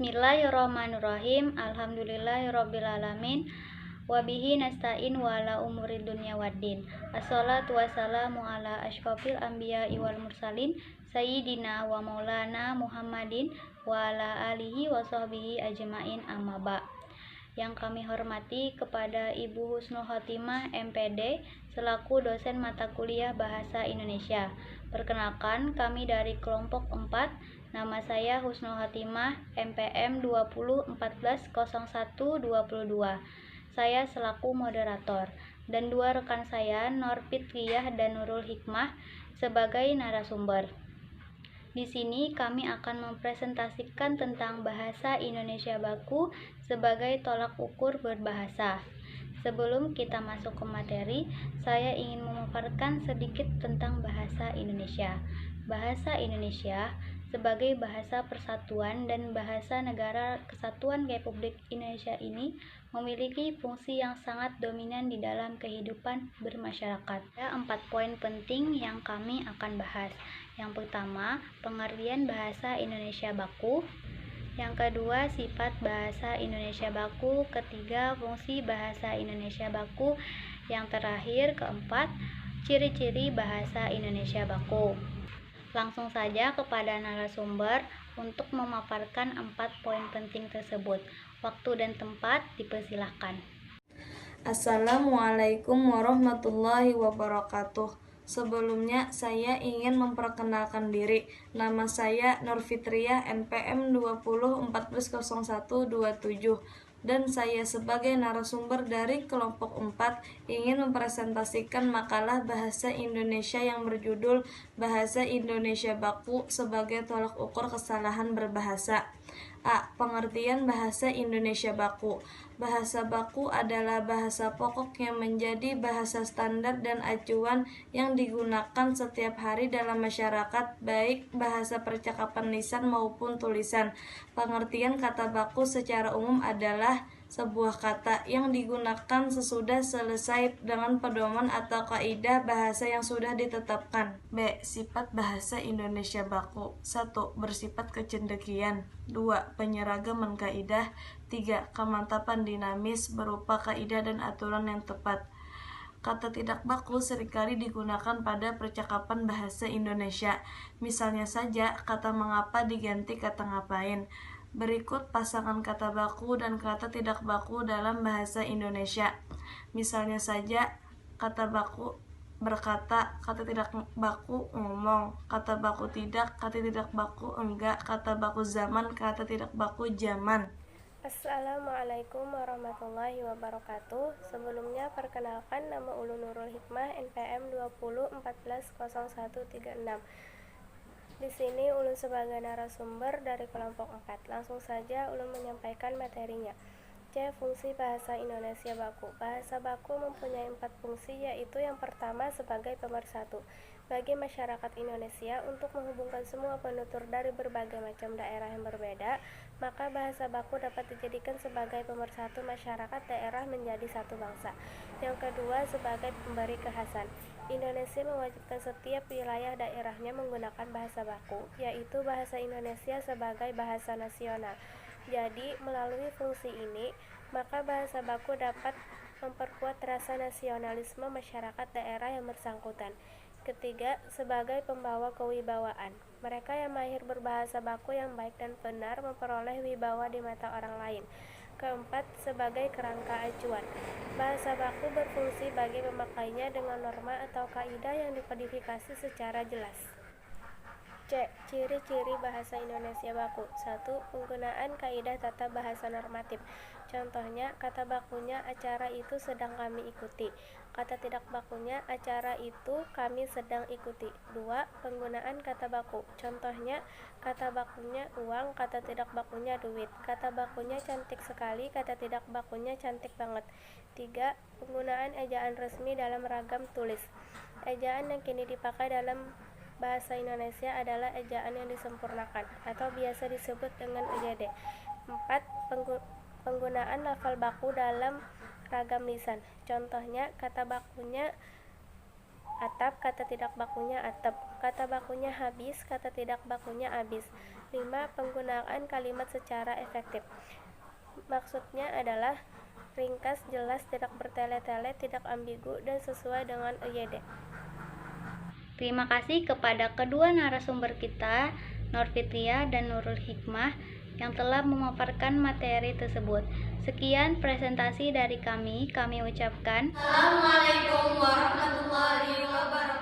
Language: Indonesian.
Bismillahirrahmanirrahim. Alhamdulillahirrabbilalamin. Wabihi nasta'in wa ala umuri dunya waddin. Assalatu wassalamu ala asyrafil anbiya'i wal mursalin sayyidina wa maulana Muhammadin wa ala alihi wa sahbihi ajmain, amma ba'. Yang kami hormati kepada Ibu Husnul Khotimah MPD selaku dosen mata kuliah Bahasa Indonesia. Perkenalkan, kami dari kelompok 4. Nama saya Husnul Khotimah MPM 20140122. Saya selaku moderator dan dua rekan saya Nur Fitriyah dan Nurul Hikmah sebagai narasumber. Di sini kami akan mempresentasikan tentang bahasa Indonesia baku sebagai tolak ukur berbahasa. Sebelum kita masuk ke materi, saya ingin memaparkan sedikit tentang bahasa Indonesia. Bahasa Indonesia sebagai bahasa persatuan dan bahasa negara kesatuan Republik Indonesia ini memiliki fungsi yang sangat dominan di dalam kehidupan bermasyarakat. Ada 4 poin penting yang kami akan bahas. Yang pertama, pengertian bahasa Indonesia baku. Yang kedua, sifat bahasa Indonesia baku. Ketiga, fungsi bahasa Indonesia baku. Yang terakhir, keempat, ciri-ciri bahasa Indonesia baku. Langsung saja kepada narasumber untuk memaparkan 4 poin penting tersebut. Waktu dan tempat dipersilahkan. Assalamualaikum warahmatullahi wabarakatuh. Sebelumnya saya ingin memperkenalkan diri. Nama saya Nur Fitriyah NPM 20140127 dan saya sebagai narasumber dari kelompok 4 ingin mempresentasikan makalah bahasa Indonesia yang berjudul Bahasa Indonesia Baku sebagai tolak ukur kesalahan berbahasa. A. Pengertian bahasa Indonesia baku. Bahasa baku adalah bahasa pokok yang menjadi bahasa standar dan acuan yang digunakan setiap hari dalam masyarakat, baik bahasa percakapan lisan maupun tulisan. Pengertian kata baku secara umum adalah sebuah kata yang digunakan sesudah selesai dengan pedoman atau kaidah bahasa yang sudah ditetapkan. B. Sifat bahasa Indonesia baku. 1. Bersifat kecendekian. 2. Penyeragaman kaidah. 3. Kemantapan dinamis berupa kaidah dan aturan yang tepat. Kata tidak baku seringkali digunakan pada percakapan bahasa Indonesia. Misalnya saja, kata mengapa diganti kata ngapain. Berikut pasangan kata baku dan kata tidak baku dalam bahasa Indonesia. Misalnya saja, kata baku berkata, kata tidak baku ngomong, kata baku tidak, kata tidak baku enggak, kata baku zaman, kata tidak baku zaman. Assalamualaikum warahmatullahi wabarakatuh. Sebelumnya perkenalkan, nama Ulun Nurul Hikmah NPM 20140136. Di sini Ulun sebagai narasumber dari kelompok 4. Langsung saja Ulun menyampaikan materinya. C. Fungsi bahasa Indonesia baku. Bahasa baku mempunyai 4 fungsi, yaitu yang pertama sebagai pemersatu bagi masyarakat Indonesia untuk menghubungkan semua penutur dari berbagai macam daerah yang berbeda, maka bahasa baku dapat dijadikan sebagai pemersatu masyarakat daerah menjadi satu bangsa. Yang kedua sebagai pemberi kekhasan. Indonesia mewajibkan setiap wilayah daerahnya menggunakan bahasa baku, yaitu bahasa Indonesia sebagai bahasa nasional. Jadi, melalui fungsi ini, maka bahasa baku dapat memperkuat rasa nasionalisme masyarakat daerah yang bersangkutan. Ketiga, sebagai pembawa kewibawaan. Mereka yang mahir berbahasa baku yang baik dan benar memperoleh wibawa di mata orang lain. Keempat, sebagai kerangka acuan. Bahasa baku berfungsi bagi memakainya dengan norma atau kaidah yang dikodifikasi secara jelas. C. Ciri-ciri bahasa Indonesia baku. 1. Penggunaan kaidah tata bahasa normatif. Contohnya, kata bakunya acara itu sedang kami ikuti. Kata tidak bakunya acara itu kami sedang ikuti. 2. Penggunaan kata baku. Contohnya, kata bakunya uang, kata tidak bakunya duit. Kata bakunya cantik sekali, kata tidak bakunya cantik banget. 3. Penggunaan ejaan resmi dalam ragam tulis. Ejaan yang kini dipakai dalam bahasa Indonesia adalah ejaan yang disempurnakan atau biasa disebut dengan EJD. 4. Penggunaan lafal baku dalam ragam lisan. Contohnya, kata bakunya Atap, kata tidak bakunya atap. Kata bakunya habis, kata tidak bakunya abis. 5. Penggunaan kalimat secara efektif. Maksudnya adalah ringkas, jelas, tidak bertele-tele, tidak ambigu, dan sesuai dengan EYD. Terima kasih kepada kedua narasumber kita, Nur Fitriah dan Nurul Hikmah, yang telah memaparkan materi tersebut. Sekian presentasi dari kami ucapkan Assalamualaikum warahmatullahi wabarakatuh.